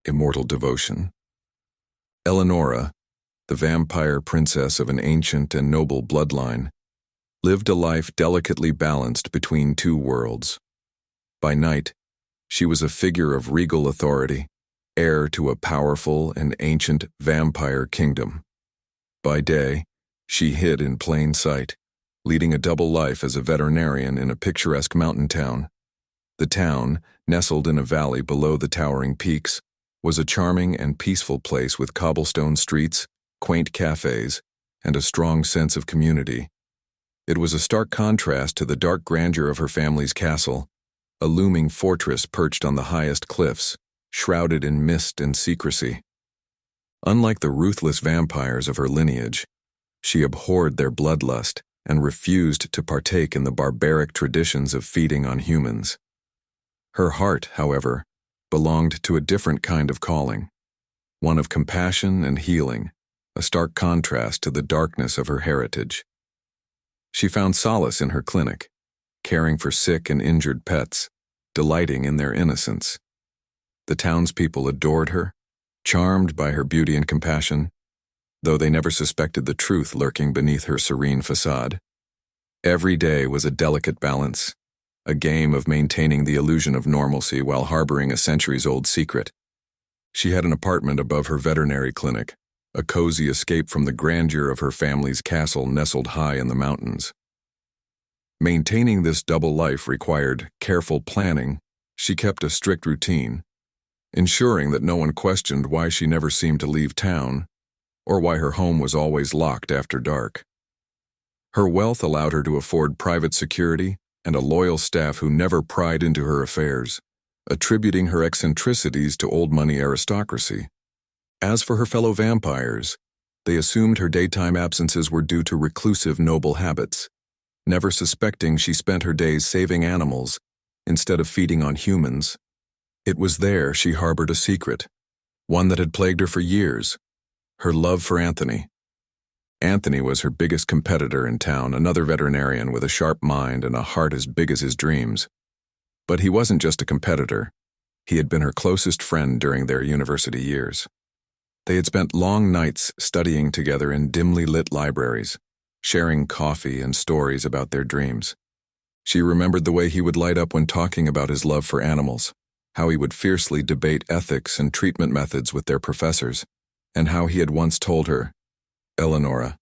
immortal devotion. Ellanora, the vampire princess of an ancient and noble bloodline, lived a life delicately balanced between two worlds. By night, she was a figure of regal authority, heir to a powerful and ancient vampire kingdom. By day, she hid in plain sight, leading a double life as a veterinarian in a picturesque mountain town. The town, nestled in a valley below the towering peaks, was a charming and peaceful place with cobblestone streets, quaint cafes, and a strong sense of community. It was a stark contrast to the dark grandeur of her family's castle, a looming fortress perched on the highest cliffs, shrouded in mist and secrecy. Unlike the ruthless vampires of her lineage, she abhorred their bloodlust and refused to partake in the barbaric traditions of feeding on humans. Her heart, however, belonged to a different kind of calling, one of compassion and healing, a stark contrast to the darkness of her heritage. She found solace in her clinic, caring for sick and injured pets, delighting in their innocence. The townspeople adored her, charmed by her beauty and compassion, though they never suspected the truth lurking beneath her serene facade. Every day was a delicate balance, a game of maintaining the illusion of normalcy while harboring a centuries-old secret. She had an apartment above her veterinary clinic, a cozy escape from the grandeur of her family's castle nestled high in the mountains. Maintaining this double life required careful planning. She kept a strict routine, ensuring that no one questioned why she never seemed to leave town, or why her home was always locked after dark. Her wealth allowed her to afford private security and a loyal staff who never pried into her affairs, attributing her eccentricities to old money aristocracy. As for her fellow vampires, they assumed her daytime absences were due to reclusive noble habits, never suspecting she spent her days saving animals instead of feeding on humans. It was there she harbored a secret, one that had plagued her for years: her love for Anthony. Anthony was her biggest competitor in town, another veterinarian with a sharp mind and a heart as big as his dreams. But he wasn't just a competitor. He had been her closest friend during their university years. They had spent long nights studying together in dimly lit libraries, sharing coffee and stories about their dreams. She remembered the way he would light up when talking about his love for animals, how he would fiercely debate ethics and treatment methods with their professors, and how he had once told her, "Ellanora,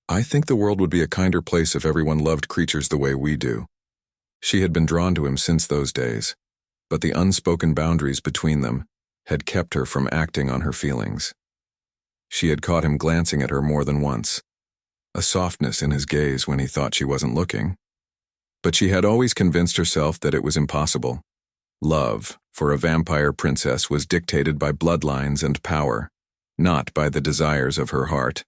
I think the world would be a kinder place if everyone loved creatures the way we do." She had been drawn to him since those days, but the unspoken boundaries between them had kept her from acting on her feelings. She had caught him glancing at her more than once, a softness in his gaze when he thought she wasn't looking. But she had always convinced herself that it was impossible. Love for a vampire princess was dictated by bloodlines and power, not by the desires of her heart.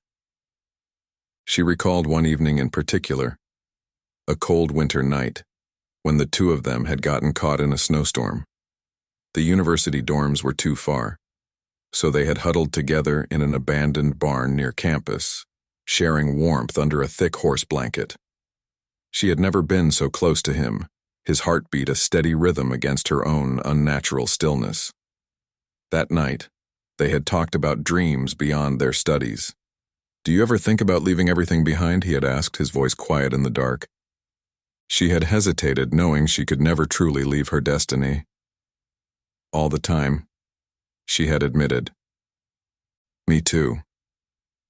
She recalled one evening in particular, a cold winter night, when the two of them had gotten caught in a snowstorm. The university dorms were too far, so they had huddled together in an abandoned barn near campus, sharing warmth under a thick horse blanket. She had never been so close to him, his heartbeat a steady rhythm against her own unnatural stillness. That night, they had talked about dreams beyond their studies. "Do you ever think about leaving everything behind?" he had asked, his voice quiet in the dark. She had hesitated, knowing she could never truly leave her destiny. "All the time," she had admitted. "Me too,"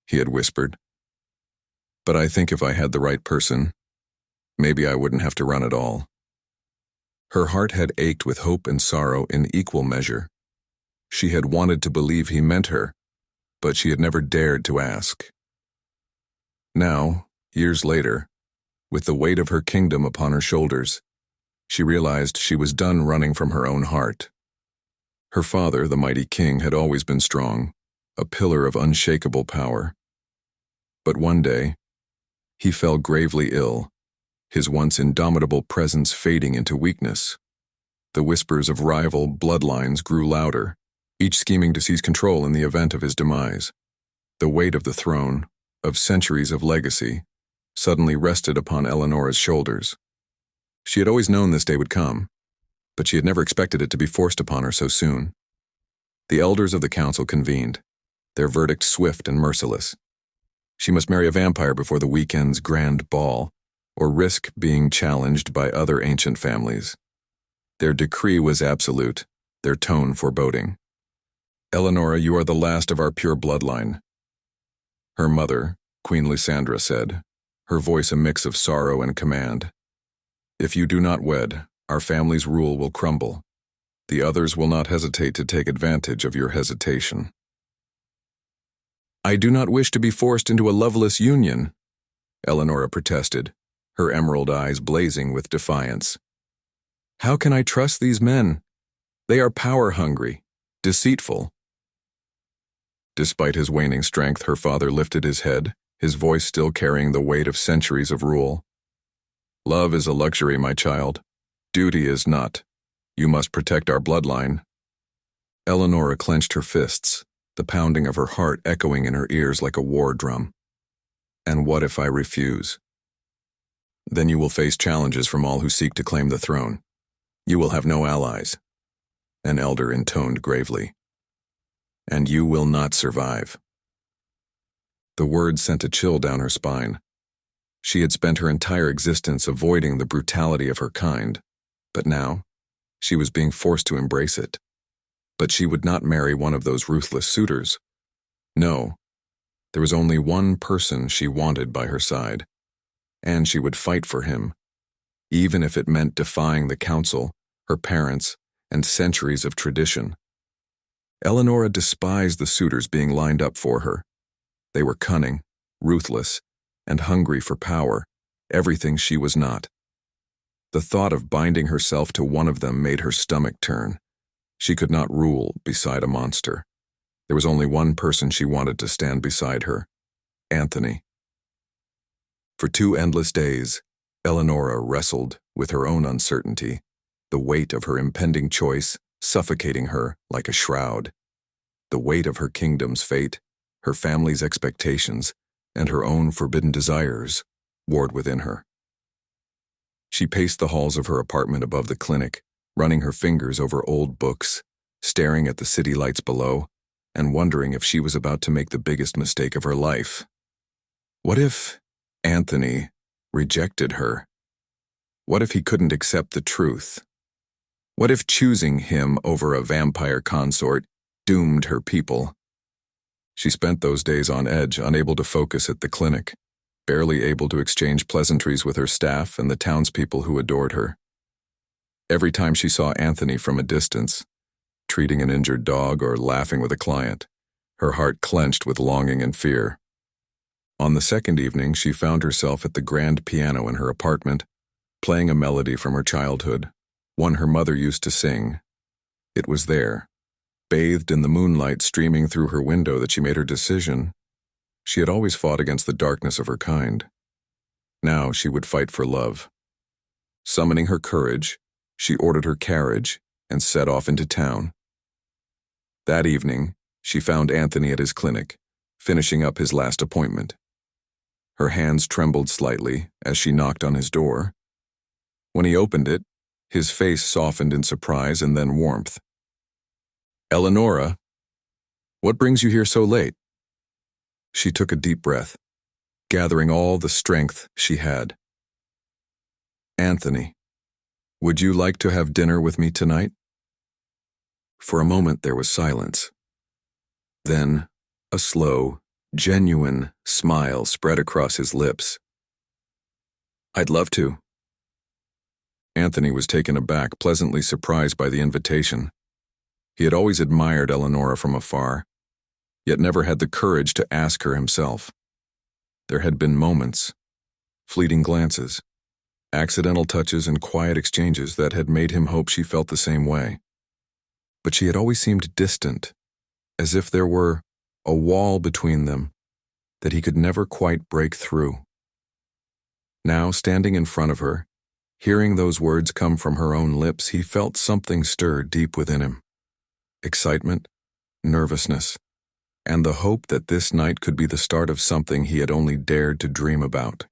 he had whispered. "But I think if I had the right person, maybe I wouldn't have to run at all." Her heart had ached with hope and sorrow in equal measure. She had wanted to believe he meant her, but she had never dared to ask. Now, years later, with the weight of her kingdom upon her shoulders, she realized she was done running from her own heart. Her father, the mighty king, had always been strong, a pillar of unshakable power. But one day, he fell gravely ill, his once indomitable presence fading into weakness. The whispers of rival bloodlines grew louder, each scheming to seize control in the event of his demise. The weight of the throne, of centuries of legacy, suddenly rested upon Elanora's shoulders. She had always known this day would come, but she had never expected it to be forced upon her so soon. The elders of the council convened, their verdict swift and merciless. She must marry a vampire before the weekend's grand ball, or risk being challenged by other ancient families. Their decree was absolute, their tone foreboding. "Ellanora, you are the last of our pure bloodline," her mother, Queen Lysandra, said, her voice a mix of sorrow and command. "If you do not wed, our family's rule will crumble. The others will not hesitate to take advantage of your hesitation." "I do not wish to be forced into a loveless union," Ellanora protested, her emerald eyes blazing with defiance. "How can I trust these men? They are power-hungry, deceitful." Despite his waning strength, her father lifted his head, his voice still carrying the weight of centuries of rule. "Love is a luxury, my child. Duty is not. You must protect our bloodline." Ellanora clenched her fists, the pounding of her heart echoing in her ears like a war drum. "And what if I refuse?" "Then you will face challenges from all who seek to claim the throne. You will have no allies," an elder intoned gravely. "And you will not survive." The words sent a chill down her spine. She had spent her entire existence avoiding the brutality of her kind, but now she was being forced to embrace it. But she would not marry one of those ruthless suitors. No, there was only one person she wanted by her side, and she would fight for him, even if it meant defying the council, her parents, and centuries of tradition. Ellanora despised the suitors being lined up for her. They were cunning, ruthless, and hungry for power, everything she was not. The thought of binding herself to one of them made her stomach turn. She could not rule beside a monster. There was only one person she wanted to stand beside her, Anthony. For 2 endless days, Ellanora wrestled with her own uncertainty, the weight of her impending choice suffocating her like a shroud. The weight of her kingdom's fate, her family's expectations, and her own forbidden desires warred within her. She paced the halls of her apartment above the clinic, running her fingers over old books, staring at the city lights below, and wondering if she was about to make the biggest mistake of her life. What if Anthony rejected her? What if he couldn't accept the truth? What if choosing him over a vampire consort doomed her people? She spent those days on edge, unable to focus at the clinic, barely able to exchange pleasantries with her staff and the townspeople who adored her. Every time she saw Anthony from a distance, treating an injured dog or laughing with a client, her heart clenched with longing and fear. On the second evening, she found herself at the grand piano in her apartment, playing a melody from her childhood, one her mother used to sing. It was there, bathed in the moonlight streaming through her window, that she made her decision. She had always fought against the darkness of her kind. Now she would fight for love. Summoning her courage, she ordered her carriage and set off into town. That evening, she found Anthony at his clinic, finishing up his last appointment. Her hands trembled slightly as she knocked on his door. When he opened it, his face softened in surprise and then warmth. "Ellanora, what brings you here so late?" She took a deep breath, gathering all the strength she had. "Anthony, would you like to have dinner with me tonight?" For a moment there was silence. Then a slow, genuine smile spread across his lips. "I'd love to." Anthony was taken aback, pleasantly surprised by the invitation. He had always admired Ellanora from afar, yet never had the courage to ask her himself. There had been moments, fleeting glances, accidental touches and quiet exchanges that had made him hope she felt the same way. But she had always seemed distant, as if there were a wall between them that he could never quite break through. Now, standing in front of her, hearing those words come from her own lips, he felt something stir deep within him. Excitement, nervousness, and the hope that this night could be the start of something he had only dared to dream about.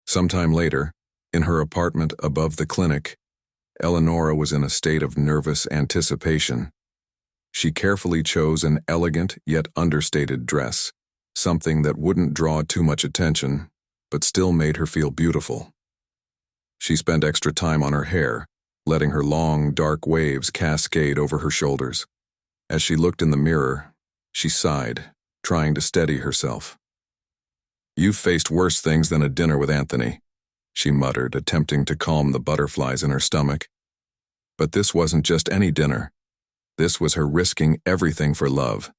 Sometime later, in her apartment above the clinic, Ellanora was in a state of nervous anticipation. She carefully chose an elegant yet understated dress, something that wouldn't draw too much attention, but still made her feel beautiful. She spent extra time on her hair, letting her long, dark waves cascade over her shoulders. As she looked in the mirror, she sighed, trying to steady herself. "You've faced worse things than a dinner with Anthony," she muttered, attempting to calm the butterflies in her stomach. But this wasn't just any dinner. This was her risking everything for love.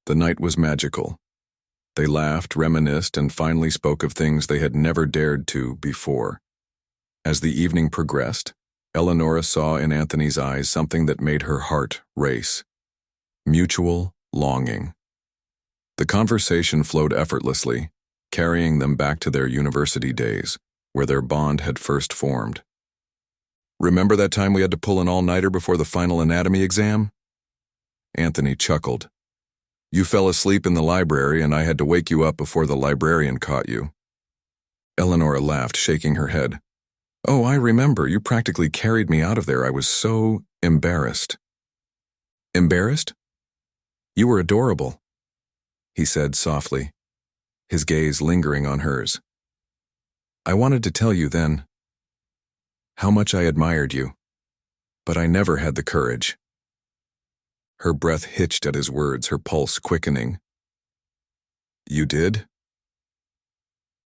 The night was magical. They laughed, reminisced, and finally spoke of things they had never dared to before. As the evening progressed, Ellanora saw in Anthony's eyes something that made her heart race. Mutual longing. The conversation flowed effortlessly, carrying them back to their university days, where their bond had first formed. "Remember that time we had to pull an all-nighter before the final anatomy exam?" Anthony chuckled. "You fell asleep in the library and I had to wake you up before the librarian caught you." Ellanora laughed, shaking her head. "Oh, I remember. You practically carried me out of there. I was so embarrassed." "Embarrassed? You were adorable," he said softly, his gaze lingering on hers. "I wanted to tell you then how much I admired you, but I never had the courage." Her breath hitched at his words, her pulse quickening. "You did?"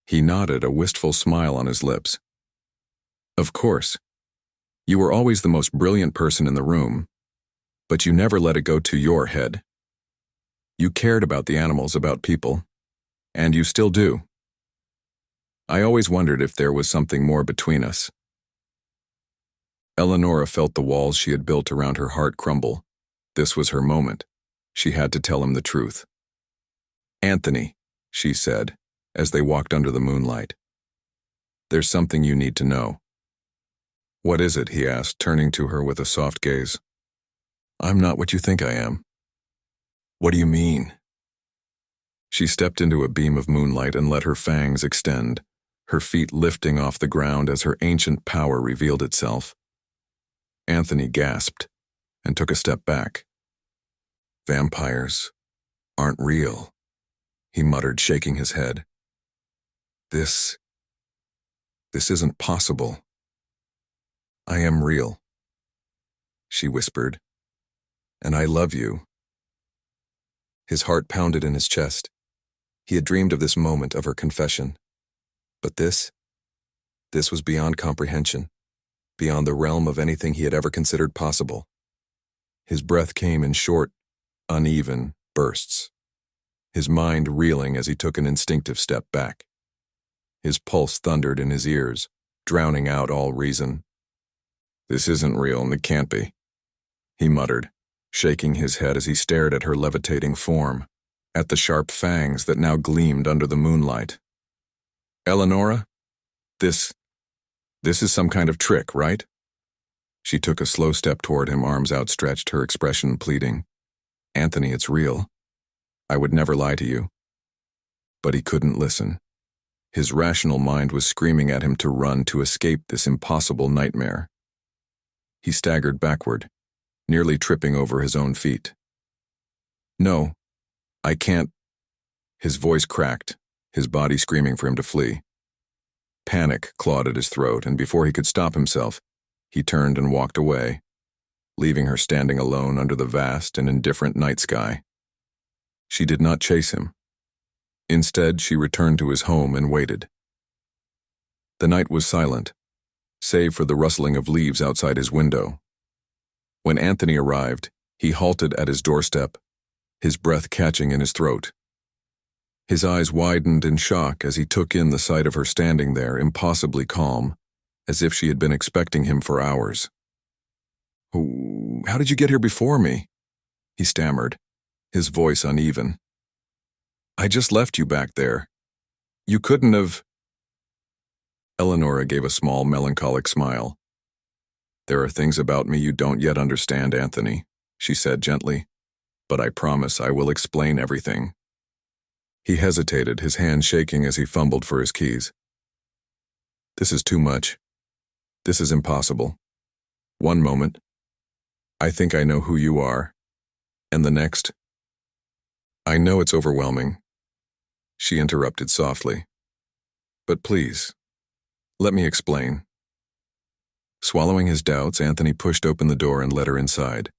He nodded, a wistful smile on his lips. "Of course. You were always the most brilliant person in the room, but you never let it go to your head. You cared about the animals, about people, and you still do. I always wondered if there was something more between us." Ellanora felt the walls she had built around her heart crumble. This was her moment. She had to tell him the truth. "Anthony," she said, as they walked under the moonlight, "there's something you need to know." "What is it?" he asked, turning to her with a soft gaze. "I'm not what you think I am." "What do you mean?" She stepped into a beam of moonlight and let her fangs extend, her feet lifting off the ground as her ancient power revealed itself. Anthony gasped and took a step back. "Vampires aren't real," he muttered, shaking his head. This isn't possible." "I am real," she whispered, "and I love you." His heart pounded in his chest. He had dreamed of this moment, of her confession. But this was beyond comprehension, beyond the realm of anything he had ever considered possible. His breath came in short, uneven bursts, his mind reeling as he took an instinctive step back. His pulse thundered in his ears, drowning out all reason. "This isn't real, and it can't be," he muttered, shaking his head as he stared at her levitating form, at the sharp fangs that now gleamed under the moonlight. "Ellanora, this is some kind of trick, right?" She took a slow step toward him, arms outstretched, her expression pleading. "Anthony, it's real. I would never lie to you." But he couldn't listen. His rational mind was screaming at him to run, to escape this impossible nightmare. He staggered backward, nearly tripping over his own feet. "No, I can't." His voice cracked, his body screaming for him to flee. Panic clawed at his throat, and before he could stop himself, he turned and walked away, leaving her standing alone under the vast and indifferent night sky. She did not chase him. Instead, she returned to his home and waited. The night was silent, save for the rustling of leaves outside his window. When Anthony arrived, he halted at his doorstep, his breath catching in his throat. His eyes widened in shock as he took in the sight of her standing there, impossibly calm, as if she had been expecting him for hours. "How did you get here before me?" he stammered, his voice uneven. "I just left you back there. You couldn't have—" Ellanora gave a small, melancholic smile. "There are things about me you don't yet understand, Anthony," she said gently, "but I promise I will explain everything." He hesitated, his hand shaking as he fumbled for his keys. "This is too much. This is impossible. One moment. I think I know who you are. And the next? I know it's overwhelming, she interrupted softly. But please, let me explain. Swallowing his doubts, Anthony pushed open the door and led her inside.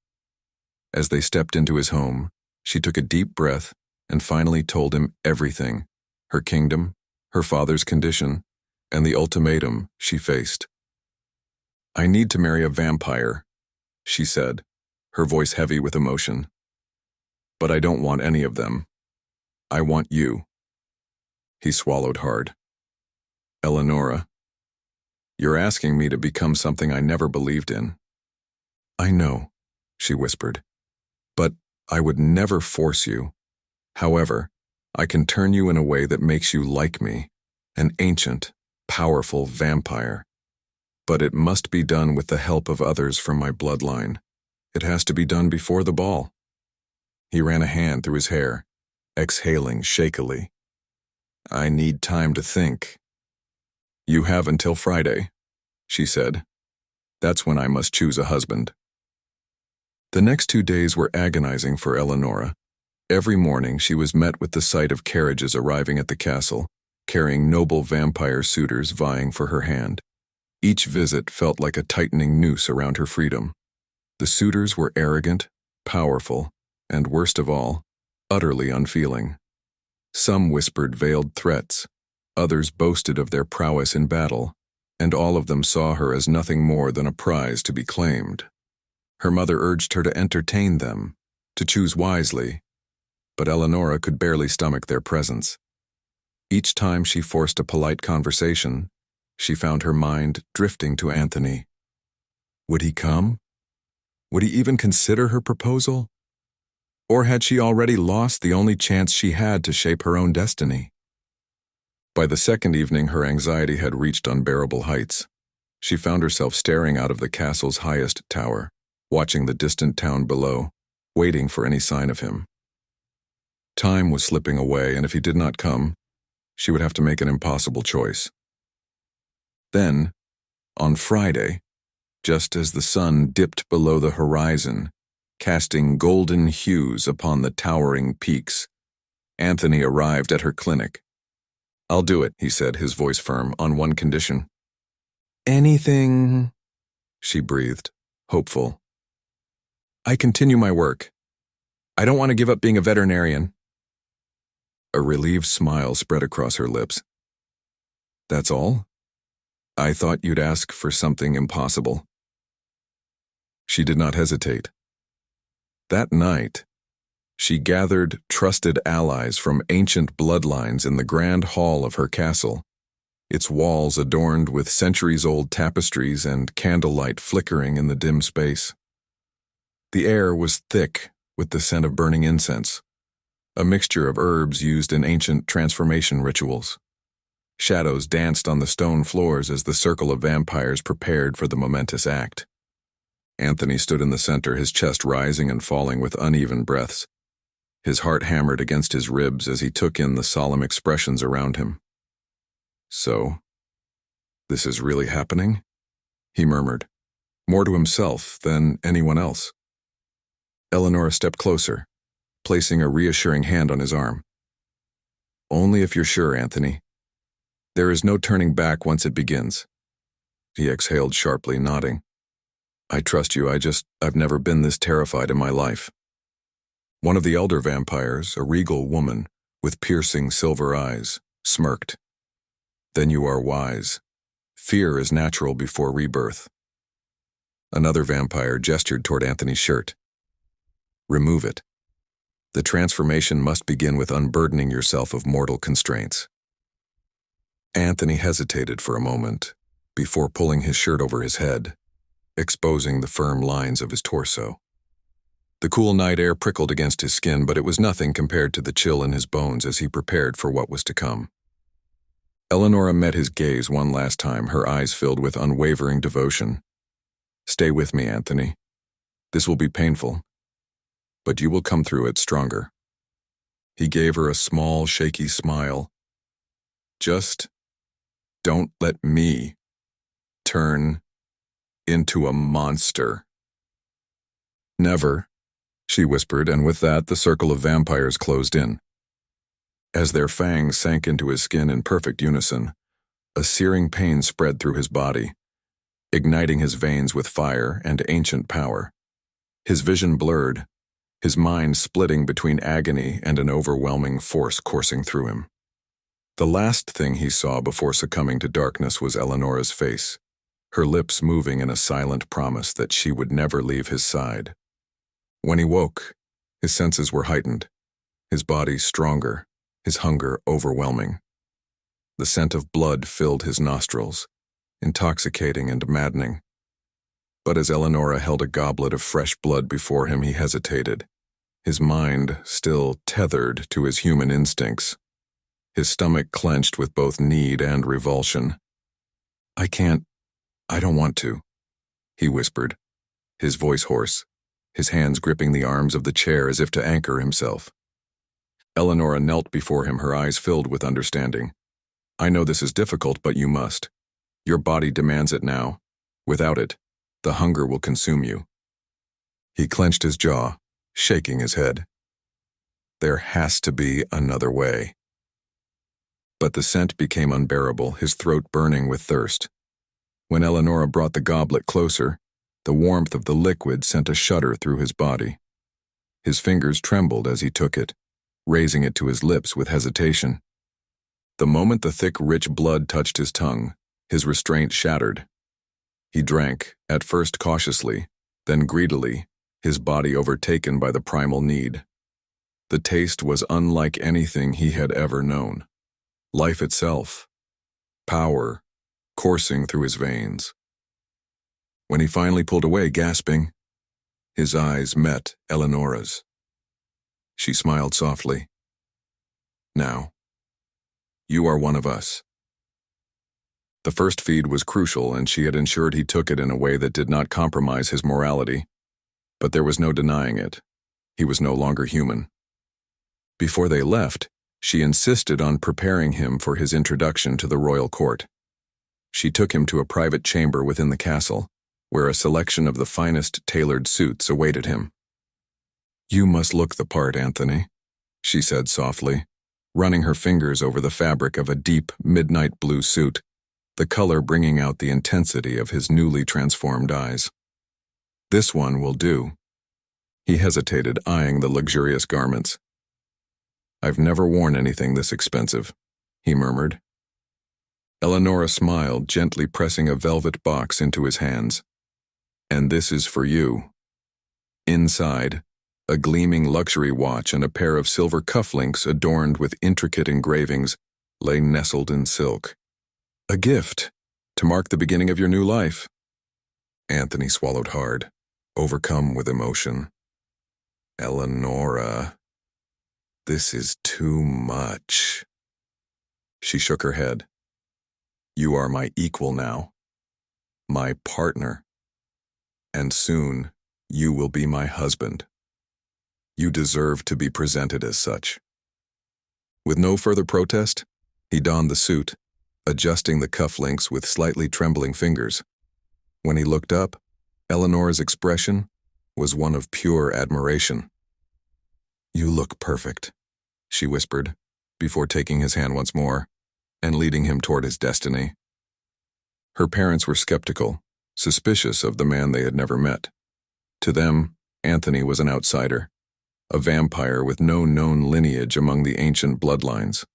As they stepped into his home, she took a deep breath and finally told him everything: her kingdom, her father's condition, and the ultimatum she faced. I need to marry a vampire, she said, her voice heavy with emotion. But I don't want any of them. I want you. He swallowed hard. Ellanora, you're asking me to become something I never believed in. I know, she whispered, but I would never force you. However, I can turn you in a way that makes you like me, an ancient, powerful vampire. But it must be done with the help of others from my bloodline. It has to be done before the ball. He ran a hand through his hair, exhaling shakily. I need time to think. You have until Friday, she said. That's when I must choose a husband. The next 2 days were agonizing for Ellanora. Every morning she was met with the sight of carriages arriving at the castle, carrying noble vampire suitors vying for her hand. Each visit felt like a tightening noose around her freedom. The suitors were arrogant, powerful, and worst of all, utterly unfeeling. Some whispered veiled threats, others boasted of their prowess in battle, and all of them saw her as nothing more than a prize to be claimed. Her mother urged her to entertain them, to choose wisely, but Ellanora could barely stomach their presence. Each time she forced a polite conversation, she found her mind drifting to Anthony. Would he come? Would he even consider her proposal? Or had she already lost the only chance she had to shape her own destiny? By the second evening, her anxiety had reached unbearable heights. She found herself staring out of the castle's highest tower, watching the distant town below, waiting for any sign of him. Time was slipping away, and if he did not come, she would have to make an impossible choice. Then, on Friday, just as the sun dipped below the horizon, casting golden hues upon the towering peaks, Anthony arrived at her clinic. I'll do it, he said, his voice firm, on one condition. Anything, she breathed, hopeful. I continue my work. I don't want to give up being a veterinarian. A relieved smile spread across her lips. That's all? I thought you'd ask for something impossible. She did not hesitate. That night, she gathered trusted allies from ancient bloodlines in the grand hall of her castle, its walls adorned with centuries-old tapestries and candlelight flickering in the dim space. The air was thick with the scent of burning incense, a mixture of herbs used in ancient transformation rituals. Shadows danced on the stone floors as the circle of vampires prepared for the momentous act. Anthony stood in the center, his chest rising and falling with uneven breaths. His heart hammered against his ribs as he took in the solemn expressions around him. So, this is really happening? He murmured, more to himself than anyone else. Ellanora stepped closer, placing a reassuring hand on his arm. Only if you're sure, Anthony. There is no turning back once it begins. He exhaled sharply, nodding. I trust you, I've never been this terrified in my life. One of the elder vampires, a regal woman with piercing silver eyes, smirked. Then you are wise. Fear is natural before rebirth. Another vampire gestured toward Anthony's shirt. Remove it. The transformation must begin with unburdening yourself of mortal constraints. Anthony hesitated for a moment before pulling his shirt over his head, exposing the firm lines of his torso. The cool night air prickled against his skin, but it was nothing compared to the chill in his bones as he prepared for what was to come. Ellanora met his gaze one last time, her eyes filled with unwavering devotion. Stay with me, Anthony. This will be painful, but you will come through it stronger. He gave her a small, shaky smile. Just don't let me turn into a monster. Never, she whispered, and with that the circle of vampires closed in. As their fangs sank into his skin in perfect unison, a searing pain spread through his body, igniting his veins with fire and ancient power. His vision blurred, his mind splitting between agony and an overwhelming force coursing through him. The last thing he saw before succumbing to darkness was Ellanora's face, her lips moving in a silent promise that she would never leave his side. When he woke, his senses were heightened, his body stronger, his hunger overwhelming. The scent of blood filled his nostrils, intoxicating and maddening. But as Ellanora held a goblet of fresh blood before him, he hesitated, his mind still tethered to his human instincts, his stomach clenched with both need and revulsion. I don't want to," he whispered, his voice hoarse, his hands gripping the arms of the chair as if to anchor himself. Ellanora knelt before him, her eyes filled with understanding. "I know this is difficult, but you must. Your body demands it now. Without it, the hunger will consume you." He clenched his jaw, shaking his head. There has to be another way. But the scent became unbearable, his throat burning with thirst. When Ellanora brought the goblet closer, the warmth of the liquid sent a shudder through his body. His fingers trembled as he took it, raising it to his lips with hesitation. The moment the thick, rich blood touched his tongue, his restraint shattered. He drank, at first cautiously, then greedily, his body overtaken by the primal need. The taste was unlike anything he had ever known. Life itself. Power, coursing through his veins. When he finally pulled away, gasping, his eyes met Ellanora's. She smiled softly. "Now, you are one of us." The first feed was crucial, and she had ensured he took it in a way that did not compromise his morality. But there was no denying it. He was no longer human. Before they left, she insisted on preparing him for his introduction to the royal court. She took him to a private chamber within the castle, where a selection of the finest tailored suits awaited him. "You must look the part, Anthony," she said softly, running her fingers over the fabric of a deep, midnight blue suit, the color bringing out the intensity of his newly transformed eyes. "This one will do." He hesitated, eyeing the luxurious garments. "I've never worn anything this expensive," he murmured. Ellanora smiled, gently pressing a velvet box into his hands. "And this is for you." Inside, a gleaming luxury watch and a pair of silver cufflinks adorned with intricate engravings lay nestled in silk. "A gift, to mark the beginning of your new life." Anthony swallowed hard, overcome with emotion. "Ellanora, this is too much." She shook her head. "You are my equal now, my partner, and soon you will be my husband. You deserve to be presented as such." With no further protest, he donned the suit, adjusting the cufflinks with slightly trembling fingers. When he looked up, Ellanora's expression was one of pure admiration. "You look perfect," she whispered, before taking his hand once more and leading him toward his destiny. Her parents were skeptical, suspicious of the man they had never met. To them, Anthony was an outsider, a vampire with no known lineage among the ancient bloodlines.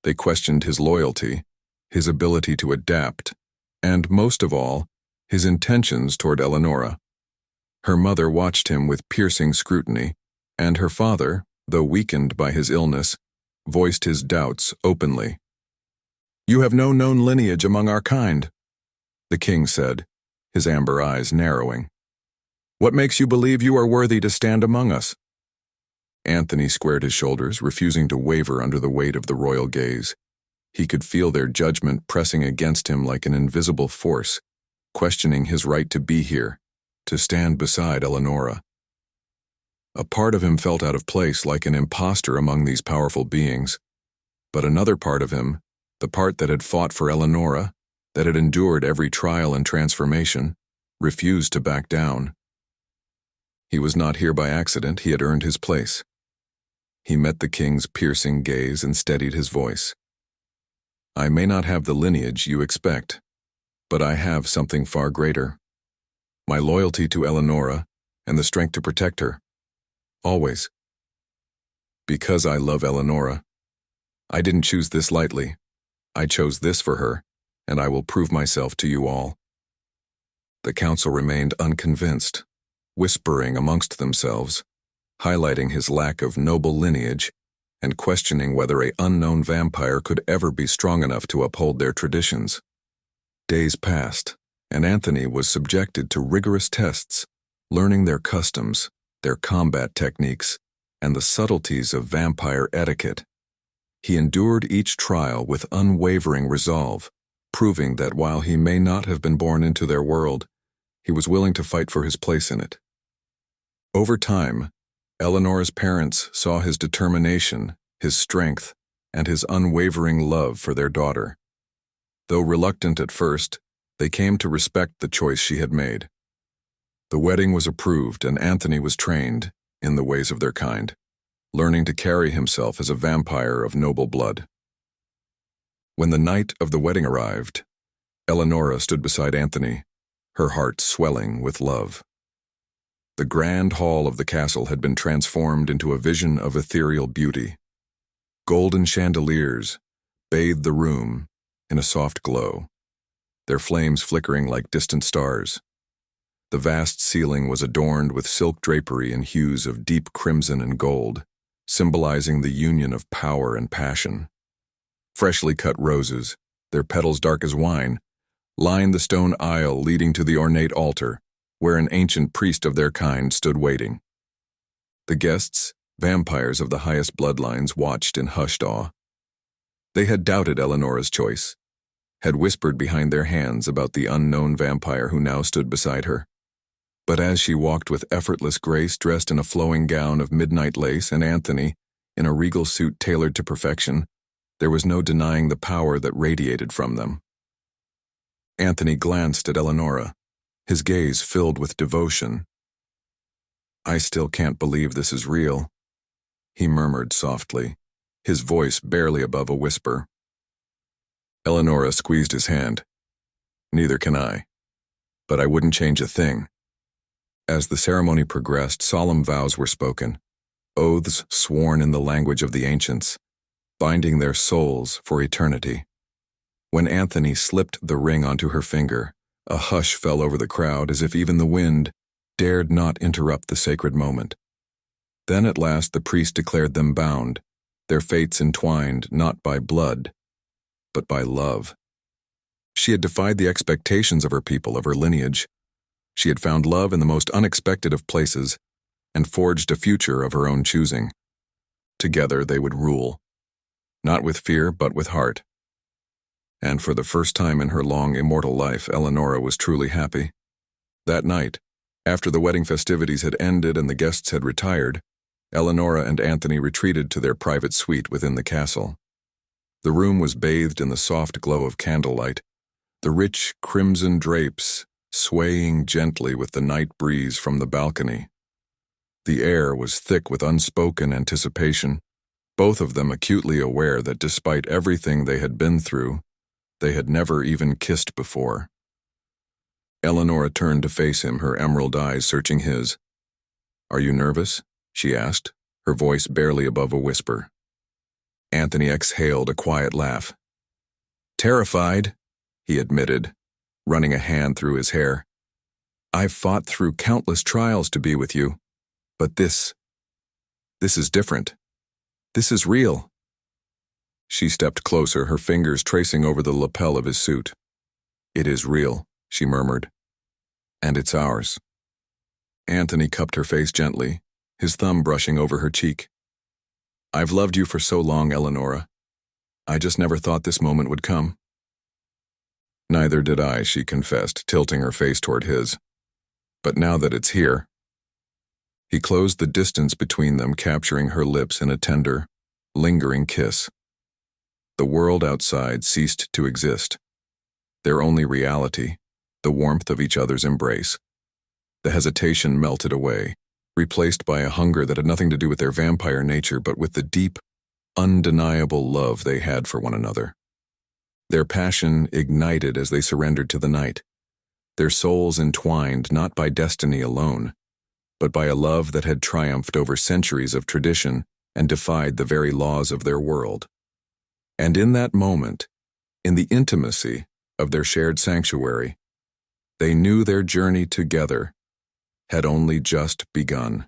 They questioned his loyalty, his ability to adapt, and, most of all, his intentions toward Ellanora. Her mother watched him with piercing scrutiny, and her father, though weakened by his illness, voiced his doubts openly. "You have no known lineage among our kind," the king said, his amber eyes narrowing. "What makes you believe you are worthy to stand among us?" Anthony squared his shoulders, refusing to waver under the weight of the royal gaze. He could feel their judgment pressing against him like an invisible force, questioning his right to be here, to stand beside Ellanora. A part of him felt out of place, like an imposter among these powerful beings, but another part of him, the part that had fought for Ellanora, that had endured every trial and transformation, refused to back down. He was not here by accident, he had earned his place. He met the king's piercing gaze and steadied his voice. I may not have the lineage you expect, but I have something far greater. My loyalty to Ellanora and the strength to protect her. Always. Because I love Ellanora. I didn't choose this lightly. I chose this for her, and I will prove myself to you all. The council remained unconvinced, whispering amongst themselves, highlighting his lack of noble lineage and questioning whether an unknown vampire could ever be strong enough to uphold their traditions. Days passed, and Anthony was subjected to rigorous tests, learning their customs, their combat techniques, and the subtleties of vampire etiquette. He endured each trial with unwavering resolve, proving that while he may not have been born into their world, he was willing to fight for his place in it. Over time, Elanora's parents saw his determination, his strength, and his unwavering love for their daughter. Though reluctant at first, they came to respect the choice she had made. The wedding was approved, and Anthony was trained in the ways of their kind, learning to carry himself as a vampire of noble blood. When the night of the wedding arrived, Ellanora stood beside Anthony, her heart swelling with love. The grand hall of the castle had been transformed into a vision of ethereal beauty. Golden chandeliers bathed the room in a soft glow, their flames flickering like distant stars. The vast ceiling was adorned with silk drapery in hues of deep crimson and gold, symbolizing the union of power and passion. Freshly cut roses, their petals dark as wine, lined the stone aisle leading to the ornate altar, where an ancient priest of their kind stood waiting. The guests, vampires of the highest bloodlines, watched in hushed awe. They had doubted Ellanora's choice, had whispered behind their hands about the unknown vampire who now stood beside her. But as she walked with effortless grace, dressed in a flowing gown of midnight lace, and Anthony, in a regal suit tailored to perfection, there was no denying the power that radiated from them. Anthony glanced at Ellanora, his gaze filled with devotion. I still can't believe this is real, he murmured softly, his voice barely above a whisper. Ellanora squeezed his hand. Neither can I, but I wouldn't change a thing. As the ceremony progressed, solemn vows were spoken, oaths sworn in the language of the ancients, binding their souls for eternity. When Anthony slipped the ring onto her finger, a hush fell over the crowd as if even the wind dared not interrupt the sacred moment. Then at last the priest declared them bound, their fates entwined not by blood, but by love. She had defied the expectations of her people, of her lineage. She had found love in the most unexpected of places and forged a future of her own choosing. Together they would rule, not with fear but with heart. And for the first time in her long, immortal life, Ellanora was truly happy. That night, after the wedding festivities had ended and the guests had retired, Ellanora and Anthony retreated to their private suite within the castle. The room was bathed in the soft glow of candlelight, the rich crimson drapes swaying gently with the night breeze from the balcony. The air was thick with unspoken anticipation, both of them acutely aware that despite everything they had been through, they had never even kissed before. Ellanora turned to face him, her emerald eyes searching his. Are you nervous? She asked, her voice barely above a whisper. Anthony exhaled a quiet laugh. Terrified, he admitted, running a hand through his hair. I've fought through countless trials to be with you, but this is different. This is real. She stepped closer, her fingers tracing over the lapel of his suit. It is real, she murmured. And it's ours. Anthony cupped her face gently, his thumb brushing over her cheek. I've loved you for so long, Ellanora. I just never thought this moment would come. Neither did I, she confessed, tilting her face toward his. But now that it's here. He closed the distance between them, capturing her lips in a tender, lingering kiss. The world outside ceased to exist. Their only reality, the warmth of each other's embrace. The hesitation melted away, replaced by a hunger that had nothing to do with their vampire nature but with the deep, undeniable love they had for one another. Their passion ignited as they surrendered to the night, their souls entwined not by destiny alone, but by a love that had triumphed over centuries of tradition and defied the very laws of their world. And in that moment, in the intimacy of their shared sanctuary, they knew their journey together had only just begun.